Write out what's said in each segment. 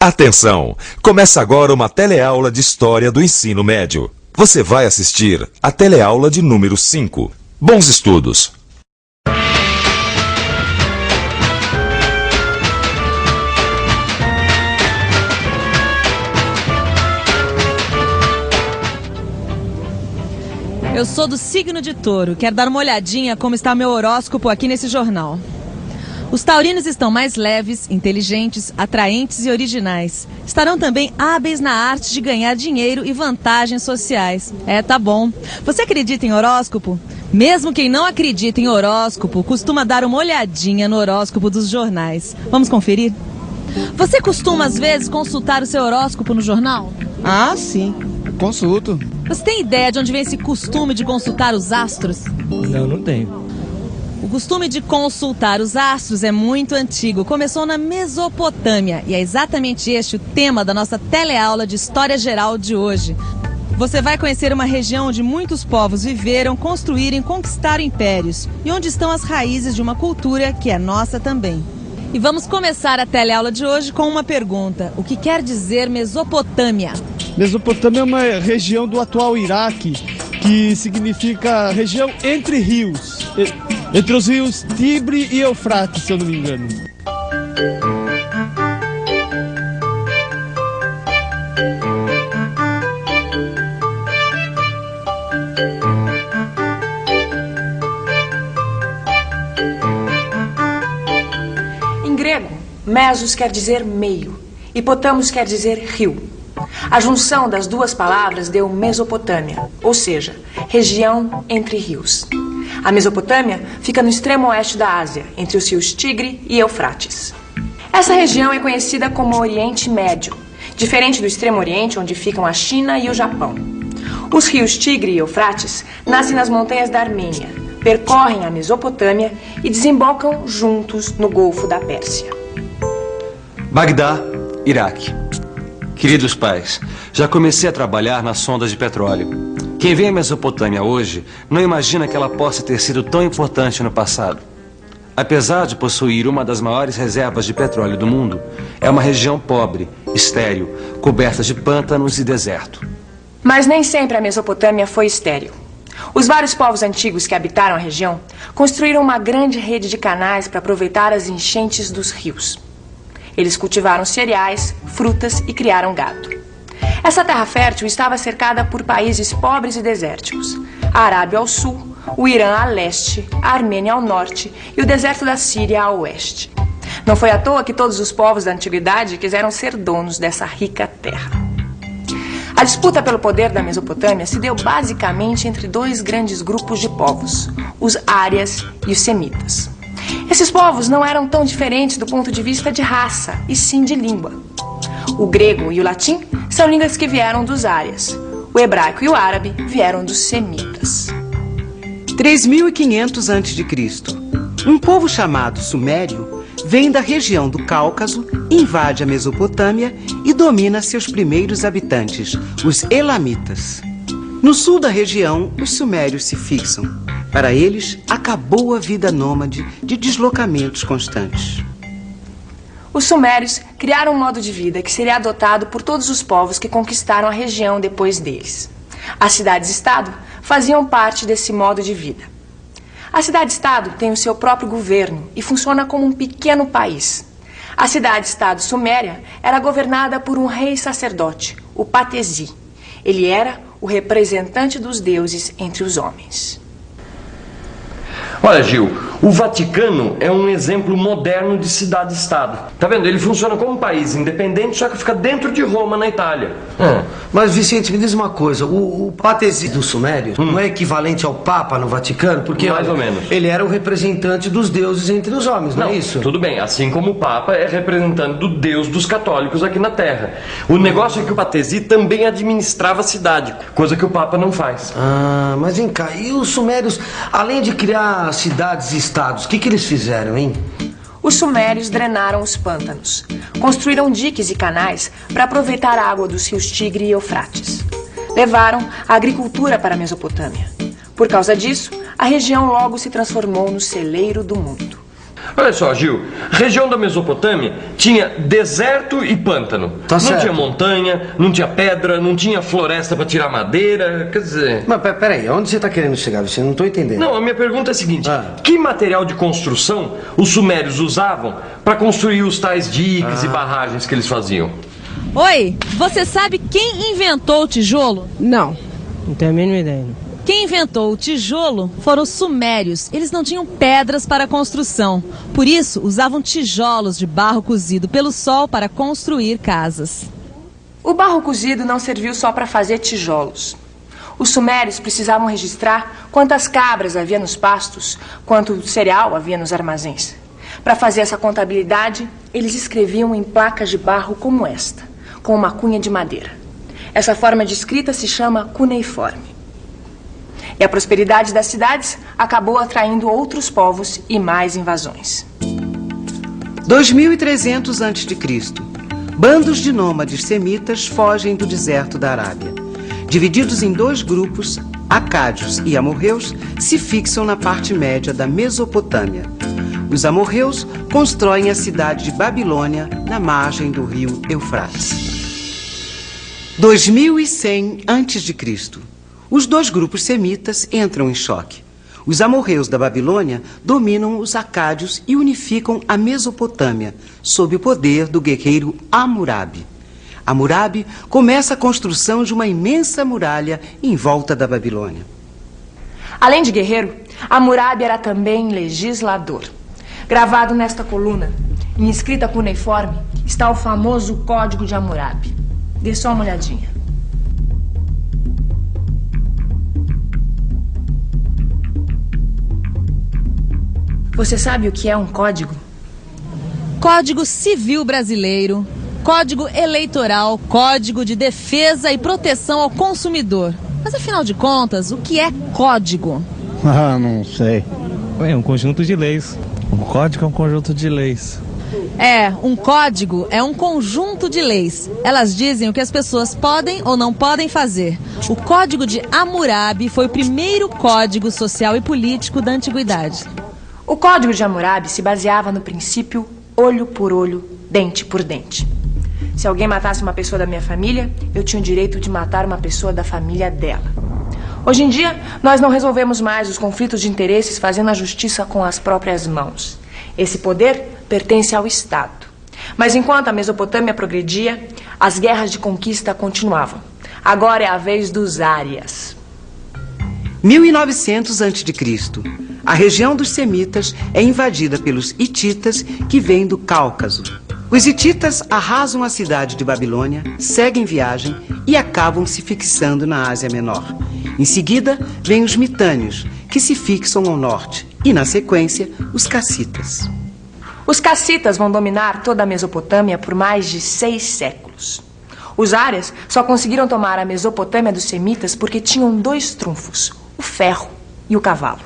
Atenção! Começa agora uma teleaula de História do Ensino Médio. Você vai assistir a teleaula de número 5. Bons estudos! Eu sou do signo de Touro. Quero dar uma olhadinha como está meu horóscopo aqui nesse jornal. Os taurinos estão mais leves, inteligentes, atraentes e originais. Estarão também hábeis na arte de ganhar dinheiro e vantagens sociais. Tá bom. Você acredita em horóscopo? Mesmo quem não acredita em horóscopo costuma dar uma olhadinha no horóscopo dos jornais. Vamos conferir? Você costuma às vezes consultar o seu horóscopo no jornal? Ah, sim. Consulto. Você tem ideia de onde vem esse costume de consultar os astros? Não tenho. O costume de consultar os astros é muito antigo, começou na Mesopotâmia e é exatamente este o tema da nossa teleaula de História Geral de hoje. Você vai conhecer uma região onde muitos povos viveram, construíram e conquistaram impérios e onde estão as raízes de uma cultura que é nossa também. E vamos começar a teleaula de hoje com uma pergunta. O que quer dizer Mesopotâmia? Mesopotâmia é uma região do atual Iraque, que significa região entre rios. Entre os rios Tibre e Eufrates, se eu não me engano. Em grego, mesos quer dizer meio e potamos quer dizer rio. A junção das duas palavras deu Mesopotâmia, ou seja, região entre rios. A Mesopotâmia fica no extremo oeste da Ásia, entre os rios Tigre e Eufrates. Essa região é conhecida como Oriente Médio, diferente do Extremo Oriente, onde ficam a China e o Japão. Os rios Tigre e Eufrates nascem nas montanhas da Armênia, percorrem a Mesopotâmia e desembocam juntos no Golfo da Pérsia. Bagdá, Iraque. Queridos pais, já comecei a trabalhar nas sondas de petróleo. Quem vê a Mesopotâmia hoje não imagina que ela possa ter sido tão importante no passado. Apesar de possuir uma das maiores reservas de petróleo do mundo, é uma região pobre, estéril, coberta de pântanos e deserto. Mas nem sempre a Mesopotâmia foi estéril. Os vários povos antigos que habitaram a região construíram uma grande rede de canais para aproveitar as enchentes dos rios. Eles cultivaram cereais, frutas e criaram gado. Essa terra fértil estava cercada por países pobres e desérticos. A Arábia ao sul, o Irã a leste, a Armênia ao norte e o deserto da Síria a oeste. Não foi à toa que todos os povos da antiguidade quiseram ser donos dessa rica terra. A disputa pelo poder da Mesopotâmia se deu basicamente entre dois grandes grupos de povos, os árias e os semitas. Esses povos não eram tão diferentes do ponto de vista de raça, e sim de língua. O grego e o latim são línguas que vieram dos árias. O hebraico e o árabe vieram dos semitas. 3500 a.C., um povo chamado Sumério vem da região do Cáucaso, invade a Mesopotâmia e domina seus primeiros habitantes, os elamitas. No sul da região, os sumérios se fixam. Para eles, acabou a vida nômade de deslocamentos constantes. Os sumérios criaram um modo de vida que seria adotado por todos os povos que conquistaram a região depois deles. As cidades-estado faziam parte desse modo de vida. A cidade-estado tem o seu próprio governo e funciona como um pequeno país. A cidade-estado suméria era governada por um rei sacerdote, o Patesi. Ele era o representante dos deuses entre os homens. Olha, Gil, o Vaticano é um exemplo moderno de cidade-estado. Tá vendo? Ele funciona como um país independente, só que fica dentro de Roma, na Itália. Mas, Vicente, me diz uma coisa. O Patesi dos Sumérios não é equivalente ao Papa no Vaticano? Porque mais ou menos. Ele era o representante dos deuses entre os homens, não é isso? Tudo bem. Assim como o Papa é representante do Deus dos católicos aqui na Terra. O negócio é que o Patesi também administrava a cidade, coisa que o Papa não faz. Ah, mas vem cá. E os Sumérios, além de criar cidades e estados, o que eles fizeram, hein? Os sumérios drenaram os pântanos. Construíram diques e canais para aproveitar a água dos rios Tigre e Eufrates. Levaram a agricultura para a Mesopotâmia. Por causa disso, a região logo se transformou no celeiro do mundo. Olha só, Gil, a região da Mesopotâmia tinha deserto e pântano. Tá não certo. tinha montanha, não tinha pedra, não tinha floresta para tirar madeira, quer dizer... Mas peraí, onde você tá querendo chegar? Você não tô entendendo. Não, a minha pergunta é a seguinte: Ah. que material de construção os sumérios usavam para construir os tais diques e barragens que eles faziam? Oi, você sabe quem inventou o tijolo? Não tenho a mínima ideia. Quem inventou o tijolo foram os sumérios. Eles não tinham pedras para construção. Por isso, usavam tijolos de barro cozido pelo sol para construir casas. O barro cozido não serviu só para fazer tijolos. Os sumérios precisavam registrar quantas cabras havia nos pastos, quanto cereal havia nos armazéns. Para fazer essa contabilidade, eles escreviam em placas de barro como esta, com uma cunha de madeira. Essa forma de escrita se chama cuneiforme. E a prosperidade das cidades acabou atraindo outros povos e mais invasões. 2300 a.C. Bandos de nômades semitas fogem do deserto da Arábia. Divididos em dois grupos, acádios e amorreus se fixam na parte média da Mesopotâmia. Os amorreus constroem a cidade de Babilônia na margem do rio Eufrates. 2100 a.C. Os dois grupos semitas entram em choque. Os amorreus da Babilônia dominam os acádios e unificam a Mesopotâmia, sob o poder do guerreiro Hammurabi. Hammurabi começa a construção de uma imensa muralha em volta da Babilônia. Além de guerreiro, Hammurabi era também legislador. Gravado nesta coluna, em escrita cuneiforme, está o famoso Código de Hammurabi. Dê só uma olhadinha. Você sabe o que é um código? Código Civil Brasileiro, Código Eleitoral, Código de Defesa e Proteção ao Consumidor. Mas afinal de contas, o que é código? Ah, não sei. É um conjunto de leis. Um código é um conjunto de leis. Um código é um conjunto de leis. Elas dizem o que as pessoas podem ou não podem fazer. O Código de Hammurabi foi o primeiro código social e político da antiguidade. O Código de Hammurabi se baseava no princípio olho por olho, dente por dente. Se alguém matasse uma pessoa da minha família, eu tinha o direito de matar uma pessoa da família dela. Hoje em dia, nós não resolvemos mais os conflitos de interesses fazendo a justiça com as próprias mãos. Esse poder pertence ao Estado. Mas enquanto a Mesopotâmia progredia, as guerras de conquista continuavam. Agora é a vez dos árias. 1900 a.C. A região dos semitas é invadida pelos hititas que vêm do Cáucaso. Os hititas arrasam a cidade de Babilônia, seguem viagem e acabam se fixando na Ásia Menor. Em seguida, vêm os mitânios, que se fixam ao norte, e na sequência, os cassitas. Os cassitas vão dominar toda a Mesopotâmia por mais de 6 séculos. Os árias só conseguiram tomar a Mesopotâmia dos semitas porque tinham 2 trunfos, o ferro e o cavalo.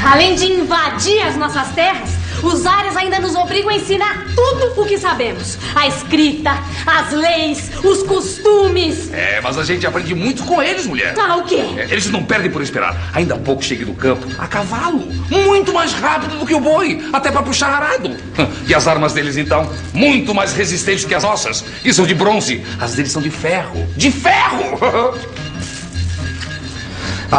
Além de invadir as nossas terras, os árias ainda nos obrigam a ensinar tudo o que sabemos. A escrita, as leis, os costumes. Mas a gente aprende muito com eles, mulher. O quê? Eles não perdem por esperar. Ainda há pouco cheguei do campo a cavalo. Muito mais rápido do que o boi, até para puxar arado. E as armas deles, então, muito mais resistentes que as nossas. E são de bronze. As deles são de ferro. De ferro!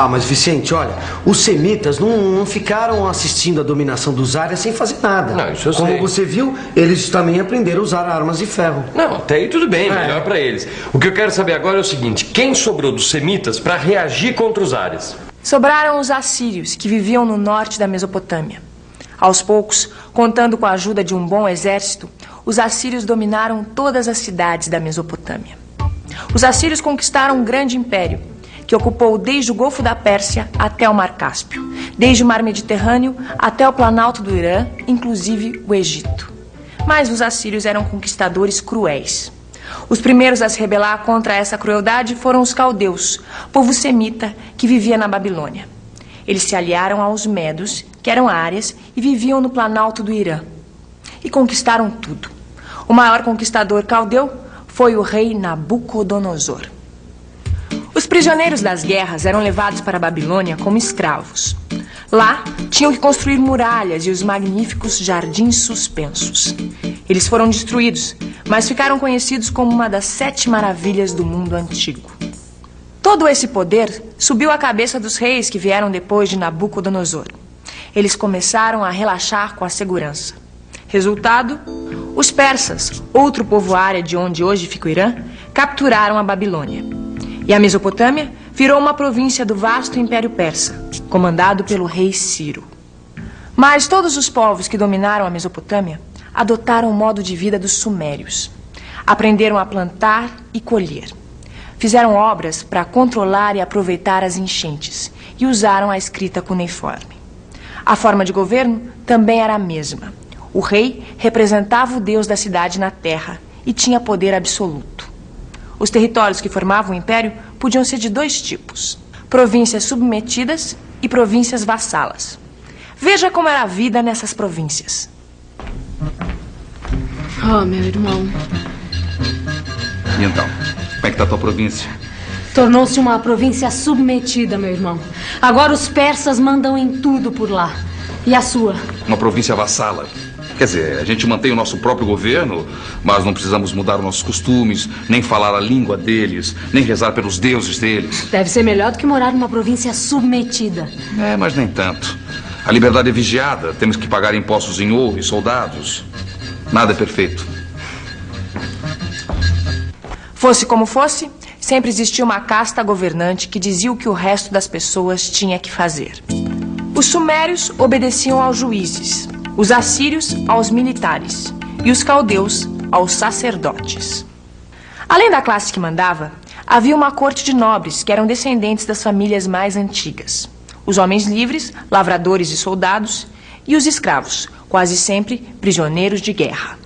Mas Vicente, olha, os semitas não ficaram assistindo a dominação dos árias sem fazer nada. Não, isso eu sei. Como você viu, eles também aprenderam a usar armas de ferro. Não, até aí tudo bem, melhor pra eles. O que eu quero saber agora é o seguinte: quem sobrou dos semitas pra reagir contra os árias? Sobraram os assírios, que viviam no norte da Mesopotâmia. Aos poucos, contando com a ajuda de um bom exército, os assírios dominaram todas as cidades da Mesopotâmia. Os assírios conquistaram um grande império, que ocupou desde o Golfo da Pérsia até o Mar Cáspio, desde o Mar Mediterrâneo até o Planalto do Irã, inclusive o Egito. Mas os assírios eram conquistadores cruéis. Os primeiros a se rebelar contra essa crueldade foram os caldeus, povo semita que vivia na Babilônia. Eles se aliaram aos medos, que eram árias, e viviam no Planalto do Irã. E conquistaram tudo. O maior conquistador caldeu foi o rei Nabucodonosor. Os prisioneiros das guerras eram levados para a Babilônia como escravos. Lá, tinham que construir muralhas e os magníficos jardins suspensos. Eles foram destruídos, mas ficaram conhecidos como uma das 7 maravilhas do mundo antigo. Todo esse poder subiu à cabeça dos reis que vieram depois de Nabucodonosor. Eles começaram a relaxar com a segurança. Resultado, os persas, outro povoário de onde hoje fica o Irã, capturaram a Babilônia. E a Mesopotâmia virou uma província do vasto Império Persa, comandado pelo rei Ciro. Mas todos os povos que dominaram a Mesopotâmia adotaram o modo de vida dos sumérios. Aprenderam a plantar e colher. Fizeram obras para controlar e aproveitar as enchentes e usaram a escrita cuneiforme. A forma de governo também era a mesma. O rei representava o deus da cidade na terra e tinha poder absoluto. Os territórios que formavam o império podiam ser de 2 tipos: províncias submetidas e províncias vassalas. Veja como era a vida nessas províncias. Oh, meu irmão. E então, como é que tá a tua província? Tornou-se uma província submetida, meu irmão. Agora os persas mandam em tudo por lá. E a sua? Uma província vassala. Quer dizer, a gente mantém o nosso próprio governo, mas não precisamos mudar os nossos costumes, nem falar a língua deles, nem rezar pelos deuses deles. Deve ser melhor do que morar numa província submetida. É, mas nem tanto. A liberdade é vigiada, temos que pagar impostos em ouro e soldados. Nada é perfeito. Fosse como fosse, sempre existia uma casta governante que dizia o que o resto das pessoas tinha que fazer. Os sumérios obedeciam aos juízes, os assírios aos militares e os caldeus aos sacerdotes. Além da classe que mandava, havia uma corte de nobres que eram descendentes das famílias mais antigas. Os homens livres, lavradores e soldados, e os escravos, quase sempre prisioneiros de guerra.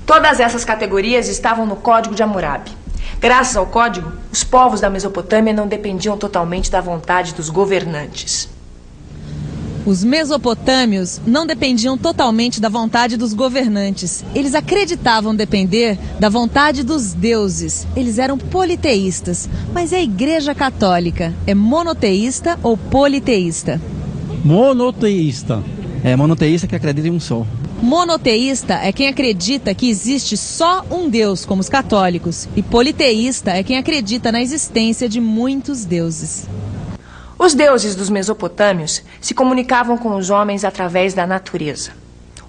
Todas essas categorias estavam no Código de Hammurabi. Graças ao código, os povos da Mesopotâmia não dependiam totalmente da vontade dos governantes. Os mesopotâmios não dependiam totalmente da vontade dos governantes. Eles acreditavam depender da vontade dos deuses. Eles eram politeístas. Mas a Igreja Católica é monoteísta ou politeísta? Monoteísta. É monoteísta que acredita em um só. Monoteísta é quem acredita que existe só um Deus, como os católicos. E politeísta é quem acredita na existência de muitos deuses. Os deuses dos mesopotâmios se comunicavam com os homens através da natureza.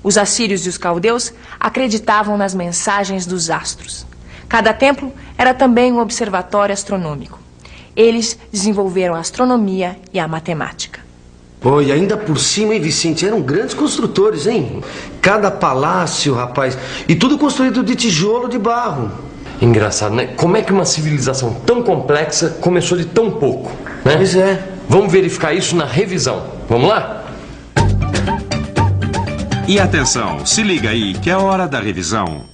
Os assírios e os caldeus acreditavam nas mensagens dos astros. Cada templo era também um observatório astronômico. Eles desenvolveram a astronomia e a matemática. Pô, e ainda por cima, hein, Vicente? Eram grandes construtores, hein? Cada palácio, rapaz. E tudo construído de tijolo de barro. Engraçado, né? Como é que uma civilização tão complexa começou de tão pouco, né? Pois é. Vamos verificar isso na revisão. Vamos lá? E atenção, se liga aí que é hora da revisão.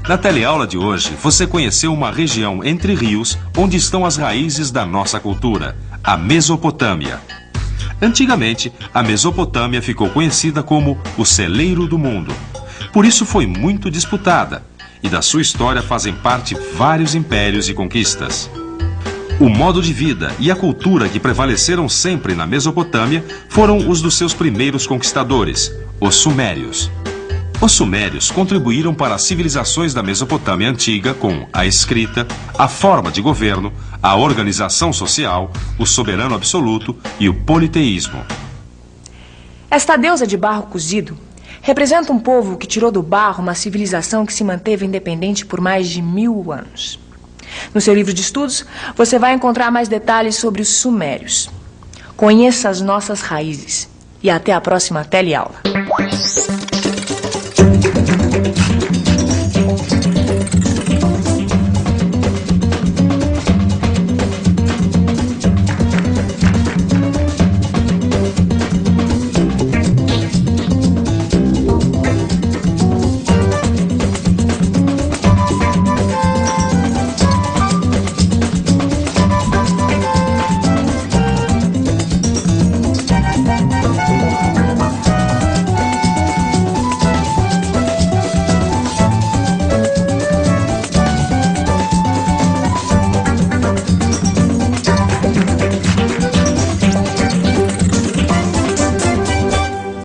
Na teleaula de hoje, você conheceu uma região entre rios onde estão as raízes da nossa cultura, a Mesopotâmia. Antigamente, a Mesopotâmia ficou conhecida como o celeiro do mundo. Por isso foi muito disputada, e da sua história fazem parte vários impérios e conquistas. O modo de vida e a cultura que prevaleceram sempre na Mesopotâmia foram os dos seus primeiros conquistadores, os sumérios. Os sumérios contribuíram para as civilizações da Mesopotâmia antiga com a escrita, a forma de governo, a organização social, o soberano absoluto e o politeísmo. Esta deusa de barro cozido representa um povo que tirou do barro uma civilização que se manteve independente por mais de 1000 anos. No seu livro de estudos, você vai encontrar mais detalhes sobre os sumérios. Conheça as nossas raízes e até a próxima teleaula.